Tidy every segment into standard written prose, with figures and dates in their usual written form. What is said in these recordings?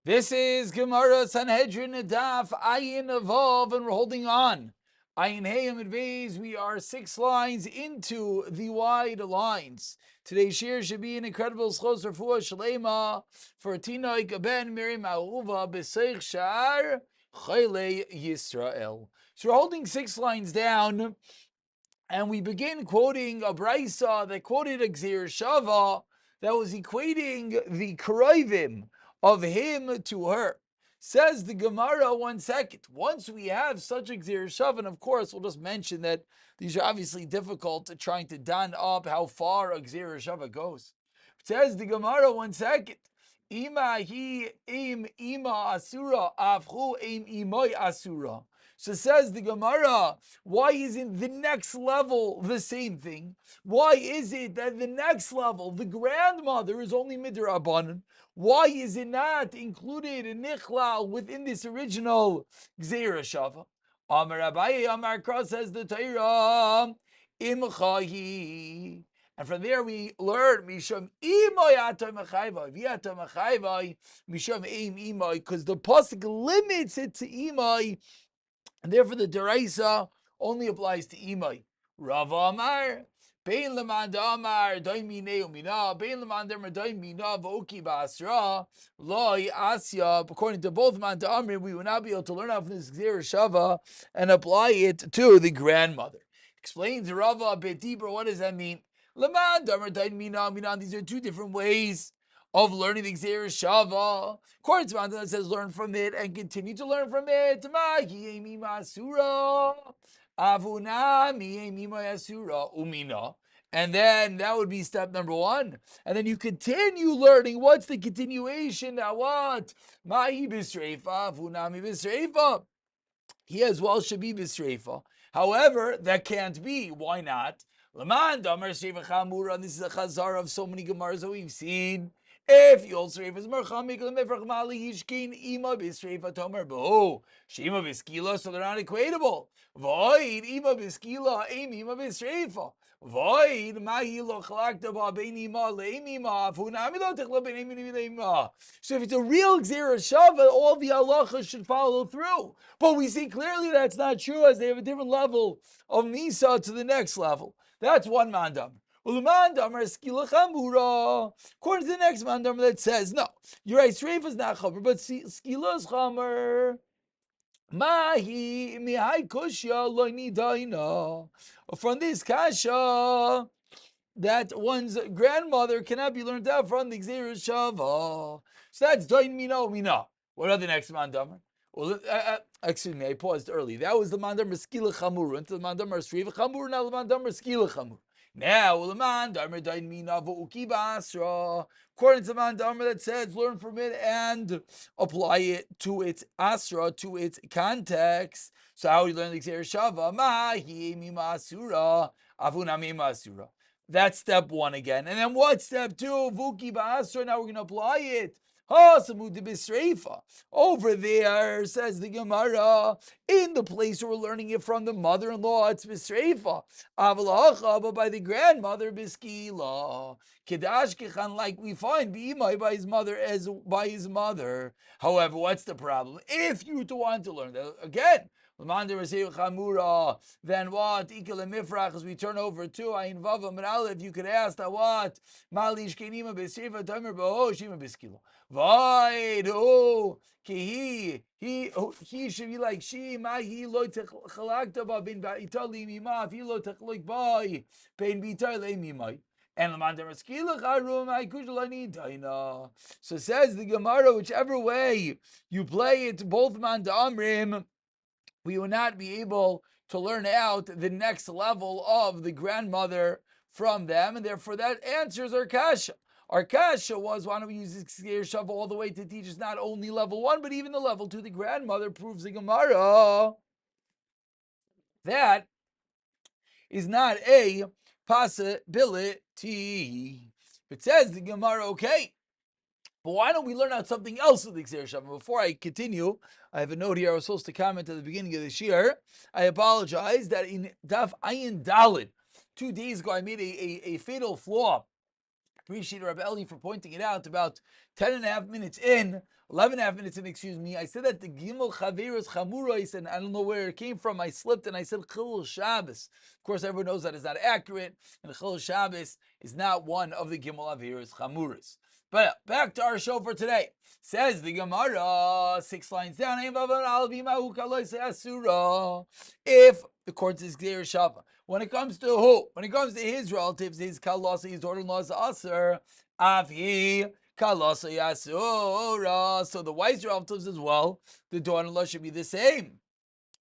This is Gemara Sanhedrin Daf Ayin Evolve, and we're holding on. Ayin Hayam Advez, we are 6 lines into the wide lines. Today's shir should be an incredible lezchot rafua shlema for Tinok ben Mrim Ahuva b'seich shar Chayle Yisrael. So we're holding 6 lines down, and we begin quoting a brisa that quoted a gzir shava that was equating the karayvim of him to her. Says the Gemara, 1 second. Once we have such a gzir shava, and of course we'll just mention that these are obviously difficult, trying to don up how far a gzir shava goes. Says the Gemara, 1 second. Ima hi im ima asura avchu im imoy asura. So says the Gemara, why isn't the next level the same thing? Why is it that the next level, the grandmother, is only midrabanan? Why is it not included in nichlal within this original gzeira shava? Amar Abaye, Amar Kra, says the Torah, imchahi. And from there we learn misham imoy atam machayvay, v'atam machayvay misham im imoy, because the pasuk limits it to imoy. And therefore, the deraisa only applies to imay. Rav Amar, Bein leman Amar, Daimine umina, Bein leman Amar, Daimina v'oki ba'asra, Loi asya. According to both man Amar, we will not be able to learn out from this gzera shava and apply it to the grandmother. Explains Rava a bit deeper. What does that mean? Leman Amar, Daimina umina. These are two different ways of learning the gzera shava. According to that says learn from it and continue to learn from it. And then that would be step number 1. And then you continue learning. What's the continuation? Now what? Mahi bisreifa, avunami bisreifa. He as well should be bisreifa. However, that can't be. Why not? Laman damar shreifa chamura. And this is a chazar of so many gemaras that we've seen. If you also is marchamik lemefrach mali yishkin ima bisreifa tomer bo shima biskila, so they're not equatable. Void ima biskila aim ima bisreifa. Void mahi lo chalakta ba bein ima leim ima funami lo techla bein ima. So if it's a real gzera shava, all the halachas should follow through. But we see clearly that's not true, as they have a different level of misa to the next level. That's one mandam. According to the next mandam that says, no, you're right, Sreifa is not chamer, but skila is chamer. Mahi mihai kushya lo nidaina. From this kasha, that one's grandmother cannot be learned out from the gzeira shava. So that's doin mina. What are the next mandam? Well, excuse me, I paused early. That was the mandam skila chamur. Until the mandam Sreifa chamur, now the mandam skila chamur. Now, according to the mandamar that says, learn from it and apply it to its asra, to its context. So how we learn the gzeira shava? That's step 1 again. And then what's step 2? Vuki ba'asra. Now we're going to apply it. Over there, says the Gemara, in the place where we're learning it from the mother-in-law, it's bisreifa. But by the grandmother, biskila. Kedash kechan, like we find b'imai by his mother as by his mother. However, what's the problem? If you want to learn that again, then what? As we turn over to Ayin Vav Amar Aleph, you could ask that what? Malish kenima b'sreifa tamer b'ho shima b'skila. Void, he should be like she, ma he lo techalakta ba bin ba'itali mima, if he lo techlik by bin b'itali mimai. And so says the Gemara, whichever way you play it, both man amrim, we will not be able to learn out the next level of the grandmother from them, and therefore that answers our kasha. Our kasha was, why don't we use this gzeira shava all the way to teach us not only level 1, but even the level 2. The grandmother proves the Gemara that is not a possibility. It says the Gemara, okay, but why don't we learn out something else with the gzeira shava? Before I continue, I have a note here. I was supposed to comment at the beginning of this year. I apologize that in Daf Ayin Dalid, 2 days ago, I made a fatal flaw. Appreciate Rabbi Eli for pointing it out about 10.5 minutes in. 11.5 minutes, and excuse me. I said that the Gimel Chaveros Chamurais, and I don't know where it came from. I slipped and I said Chilul Shabbos. Of course, everyone knows that is not accurate, and Chilul Shabbos is not one of the Gimel Chaveros Chamuras. But back to our show for today. Says the Gemara, 6 lines down, if the court is clear Shava. When it comes to who? When it comes to his relatives, his kalasa, his daughter-in-law's aser, afi kalasa yasura. So the wife's relatives as well, the daughter-in-law should be the same.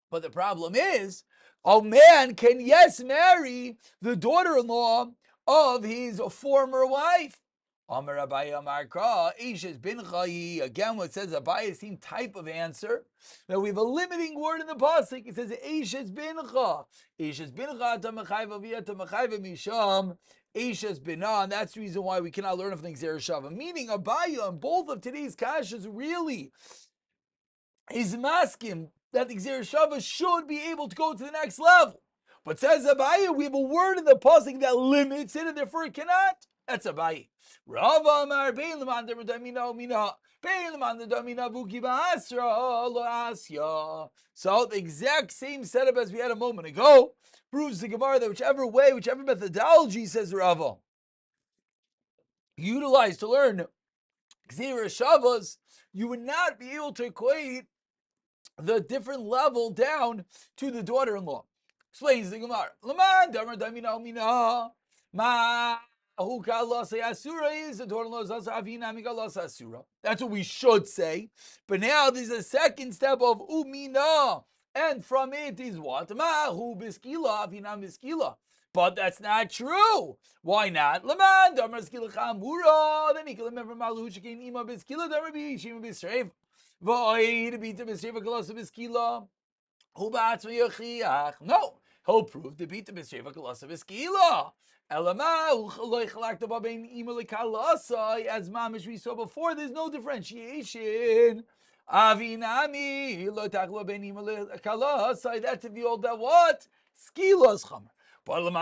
But the problem is, a man can marry the daughter-in-law of his former wife. Amar Abaye Amar Kra, Eishes Bincha. Again, what says Abaye, same type of answer. Now we have a limiting word in the pasuk. It says Eishes Bincha. Eishes Bincha Tamachayva Via Tamachayva Misham. Eishes Binah, and that's the reason why we cannot learn of things Shava. Meaning Abaye on both of today's kashas really is masking that the Gzeir Shava should be able to go to the next level. But says Abaye, we have a word in the pasuk that limits it, and therefore it cannot. That's Abaye. Rava Amar Bein Leman Damina Mina Bein Leman Damina Vuki Ba'asra Lo Asya. So the exact same setup as we had a moment ago proves the Gemara that whichever way, whichever methodology, says Rava, utilized to learn Gzeir Shavas, you would not be able to equate the different level down to the daughter-in-law. Explains the Gemara. Leman Damar Damina Mina Ma. Is the daughter-in-law's asura. That's what we should say. But now there's a second step of umina, and from it is what? Mahu biskila avina biskila. But that's not true. Why not? Laman damar skila chamura. Then he can remember malu shekin ima biskila damar bi shima bisreif. V'oid bita bisreif kalasa biskila. Hu ba'atzma yachiach. No, he'll prove the bita bisreif kalasa biskila. As mamish we saw before, there's no differentiation. Avinami that's if you hold that what? Skilos chamer. But and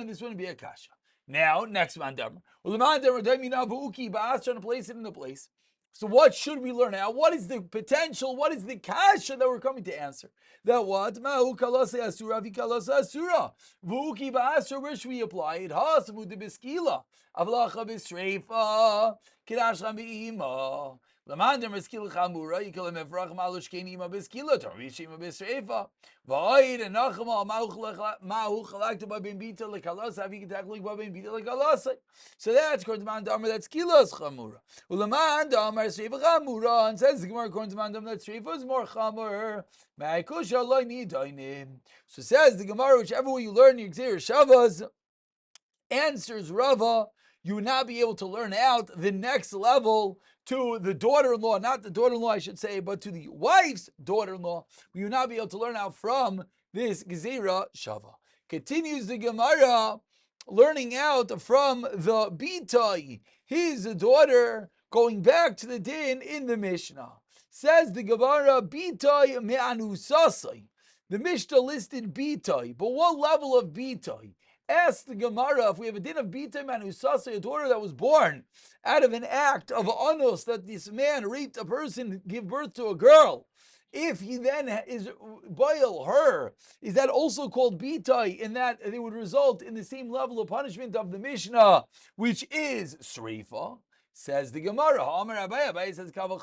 this wouldn't be a kasha. Now, next mandamar. Trying to place it in the place. So what should we learn now? What is the potential? What is the kasha that we're coming to answer? That what? Ma'u kalasa asura vi kalasa asura. Vuki ba'asur, where should we apply it? Hasavu de biskila. Avlacha bisreifa. Kidash ram bi'ima. Lamandem biskila chamura. Yikalim efrach malush kenima biskila. Tarvishima bisreifa. Va'id and nachama ma'u chalakta ba'bin bita lekalasa. Avi kitaklik ba'bin bita lekalasa. So that's according to Mandamar, that's kilos chamura. Ulamandamar sreifa chamura. And says the Gemara according to Mandamar that sreifa is more chamur. So says the Gemara, whichever way you learn your Gzeir Shavas, answers Rava, you would not be able to learn out the next level to the daughter-in-law, not the daughter-in-law I should say, but to the wife's daughter-in-law. You would not be able to learn out from this Gzeira Shava. Continues the Gemara, learning out from the Bitai, his daughter, going back to the din in the Mishnah. Says the Gemara, Bitai me'anusasai. The Mishnah listed Bitai, but what level of Bitai? Ask the Gemara, if we have a din of Bitai me'anusasai, a daughter that was born out of an act of anus, that this man raped a person, give birth to a girl, if he then is boil her, is that also called Bitai, in that it would result in the same level of punishment of the Mishnah, which is Sreifa? Says the Gemara, Abaye says, Al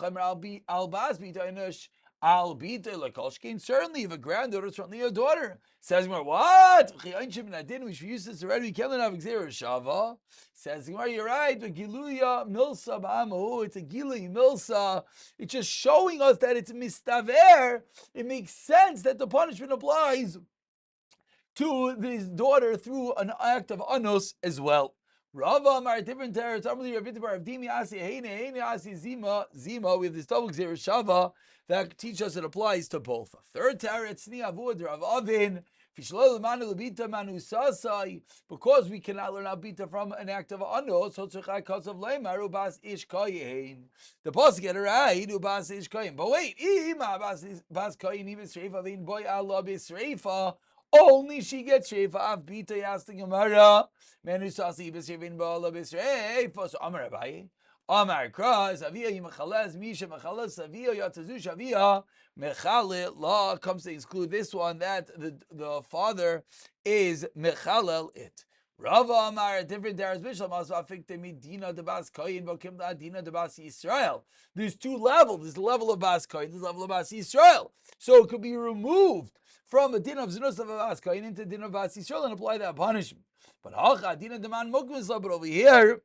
bas bita al bita lakolshkin. Certainly, if a granddaughter, certainly a daughter. Says Gemara, what? We should use this already. We can't have Gzeir Shava. Says Gemara, you're right. Giluya milsa b'amo. It's a giluy milsa. It's just showing us that it's mistaver. It makes sense that the punishment applies to this daughter through an act of anus as well. Rava Amar different territory. We have this double Gzeir Shava that teach us it applies to both. Third territory, because we cannot learn abita from an act of anus, so because of leimer ubas ish kayin. The pasuk get it right, ubas ish kayin. But wait, bas kayin even sreifa vein boy Allah bisreifa. Only she gets shreifa av bita yasting Gemara. Menu sasi b'sreivin ba'ala b'sreifa. So Amar Abaye, Amar Kras, Avia Yimachales, Misha Machalas, Avia Yatazush, Avia Mechale. Law comes to exclude this one, that the father is Mechalel it. Rava Amar, a different Daras Bishlam, Asafik Temi Dina de Bas Koyin, Bokim da Dina de Bas Yisrael. There's two levels. There's the level of Bas Koyin, there's the level of Bas Yisrael. So it could be removed from a din of Zinus of Bas Koyin into a din of Bas Yisrael and apply that punishment. But Hacha, Dina de Man Mukmis, but over here,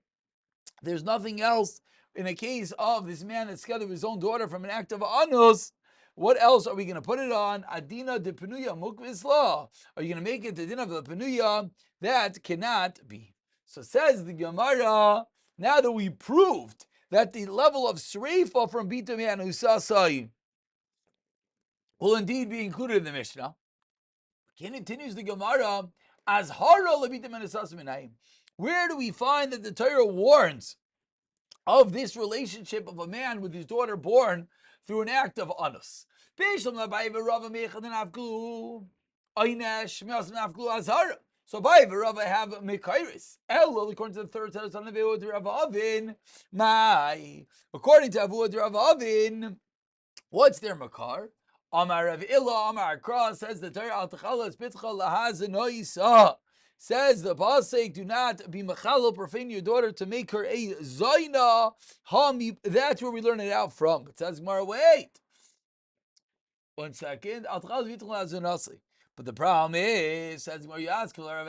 there's nothing else. In a case of this man that's together with his own daughter from an act of anus, what else are we going to put it on? Adina de penuya mukvis law. Are you going to make it the din of the penuya? That cannot be. So says the Gemara, now that we proved that the level of sreifa from bita man usasai will indeed be included in the Mishnah, continues the Gemara, as hara lebita man usasai. Where do we find that the Torah warns of this relationship of a man with his daughter born through an act of anus? So Bai Rava have Mekairis. According to the third son of Avin, according to Avuad Rav Avin, what's their makar? Amar Rav Illa, Amar Kra, says the Torah al Techalas Bitcha Lahazanoisa. Says the pasuk, do not be mechalel, profane your daughter to make her a zaina. That's where we learn it out from. But says Gemara, wait 1 second. But the problem is, says Gemara, you ask we need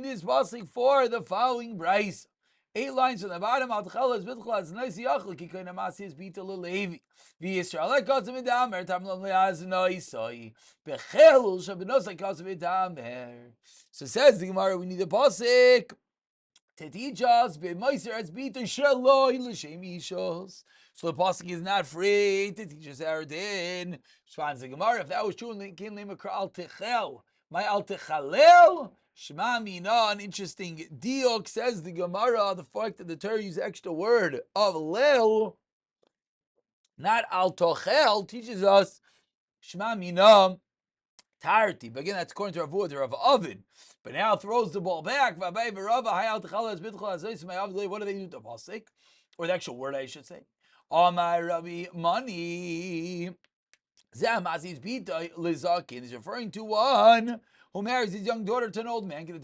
this pasuk for the following brayse. 8 lines from the bottom. So says the Gemara, we need a pasuk to teach us. So the pasuk is not free to teach us our din. Responds the Gemara, if that was true, my al techalel shema mina. An interesting diok, says the Gemara, the fact that the Torah uses extra word of lel, not al tochel, teaches us shema mina tarti. But again, that's according to Rav Oven. But now throws the ball back. What do they do to the pasuk, or the actual word, I should say? Amar Rabbi Mani. He's referring to one who marries his young daughter to an old man. The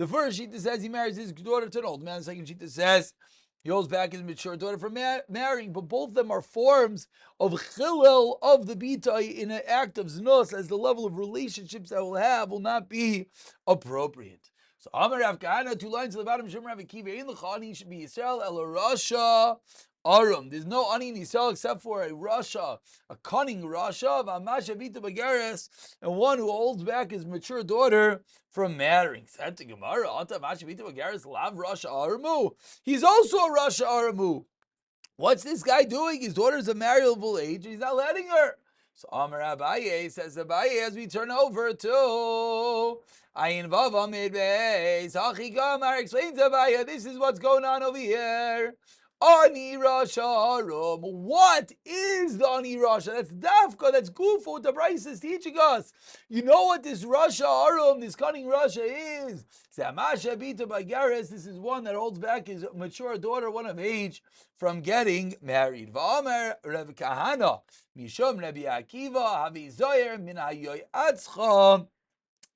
first sheet says he marries his daughter to an old man. The second sheet says he holds back his mature daughter from marrying. But both of them are forms of chilel of the bitai in an act of znus, as the level of relationships that we'll have will not be appropriate. So Amar Rav Kahana, 2 lines to the bottom. Shem Rav Akiva, in l'chani should be Yisrael el Rasha Arum. There's no ani in Yisrael except for a Rasha, a cunning Rasha, v'amasha vita b'geres, and one who holds back his mature daughter from marrying. Said to Gemara, anta masha vita b'geres lav Rasha Aramu. He's also a Rasha Aramu. What's this guy doing? His daughter's of marriageable age, and he's not letting her. So Amar Abaye, says Abaye, as we turn over to Ayin Vav Amid Beis, Hachikamar explains Abaye, this is what's going on over here. Ani Rasha Arum. What is the Ani Rasha? That's Dafka, that's Gufa, what the Bryce is teaching us. You know what this Rasha Arum, this cunning Rasha is? Zamasha Bita Bagaris, this is one that holds back his mature daughter, one of age, from getting married. Va'amer Rav Kahana, Mishum Rabbi Akiva, Havi Zoyer, Min Hayoy Atzcha,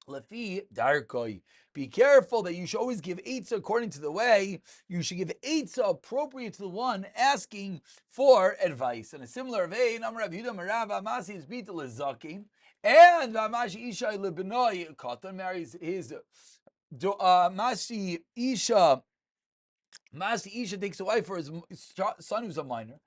Lefi Darkoi. Be careful that you should always give eitzah according to the way. You should give eitzah appropriate to the one asking for advice. In a similar vein, Amar Rav Yehuda Merav Amasi is bita lezakim, and Vamashi Isha lebenoi Katan marries his Masi Isha takes a wife for his son who's a minor.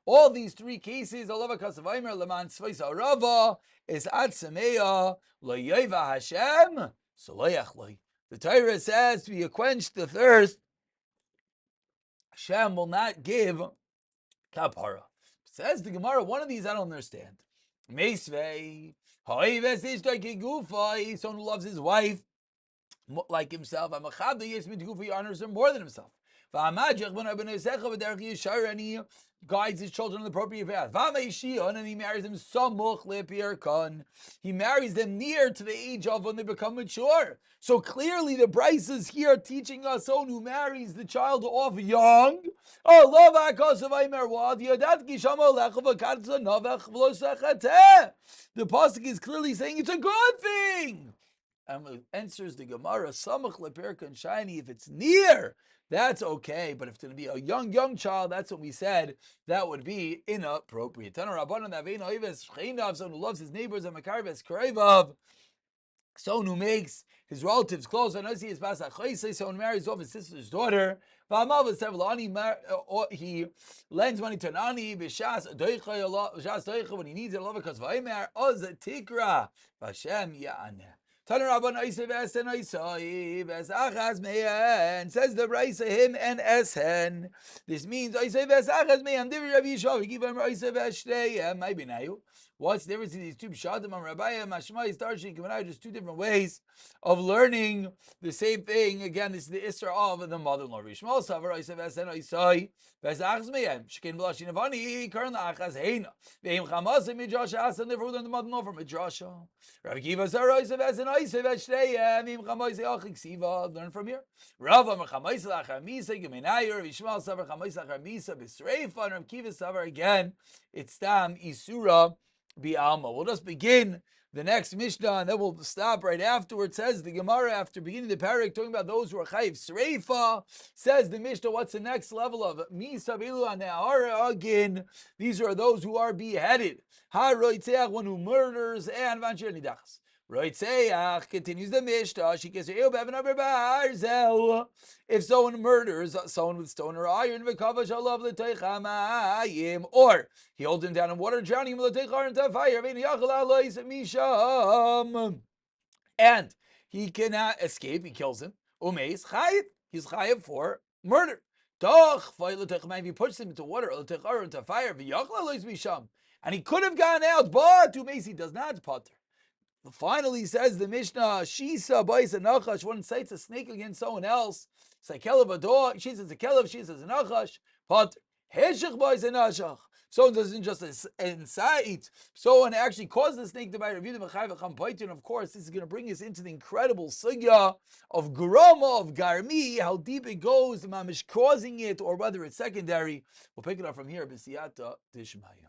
All these 3 cases, Alava Kasavaimer, Laman Svaisa Rava, is Atsameya, Loyeva Hashem, Solayachloi. The Torah says, to quench the thirst, Hashem will not give kapara. Says the Gemara, one of these I don't understand. Meisvei, Hoives Ishtaki, someone who loves his wife like himself, he honors her more than himself. And he guides his children on the appropriate path. And he marries them samuch lepirkon. He marries them near to the age of when they become mature. So clearly the Bryces here are teaching us someone who marries the child off young. The pasuk is clearly saying it's a good thing. And answers the Gemara, samuch lepirkon shiny, if it's near, that's okay. But if it's going to be a young child, that's what we said, that would be inappropriate. Someone who loves his neighbors and someone who makes his relatives close, someone marries off his sister's daughter, he lends money to an ani when he needs it, because tikra Hashem ya'aneh. Says the Raisa him and Esen. This means what's the difference in these two pshatim? There's two different ways of learning the same thing. Again, this is the Isra of the mother-in-law. Rishmal Savar Isa Esen Isai Vesachas Mehem Shkin Blashin Avani Karn Achas Heina Veim Chamas Midrasha Asan the mother-in-law from Midrasha. Rav Kiva Savar Isa Esen Isa Veshteyem Im Chamas Achik Siva. Learn from here. Rav Amar Chamas Lachar Misa Gemenayer Rishmal Savar Chamas Lachar Misa B'Sreifa. Rav Kiva Savar again. It's Tam Isura Bi'alma. We'll just begin the next Mishnah, and then we'll stop right afterwards. Says the Gemara, after beginning the parak, talking about those who are chayiv sreifa, says the Mishnah, what's the next level of misa bilu anehara again? These are those who are beheaded. Ha roitzeach, one who murders, and vanshir nidachas. Roitzeach, continues the Mishnah, if someone murders someone with stone or iron, or he holds him down in water, drowning him into fire, and he cannot escape, he kills him. He's chayiv for murder. If he puts him into water, into fire, and he could have gone out, but he does not potter. Finally, says the Mishnah, Shisa Bais Nachash, one incites a snake against someone else. It's a kelev a dog, she says a kelev, she says a nachash. But Heshach Bais Nashach. Someone doesn't just incite, someone actually caused the snake to bite. And of course, this is going to bring us into the incredible sugya of Groma, of Garmi, how deep it goes, mamish causing it, or whether it's secondary. We'll pick it up from here, B'siyata Tishmaya.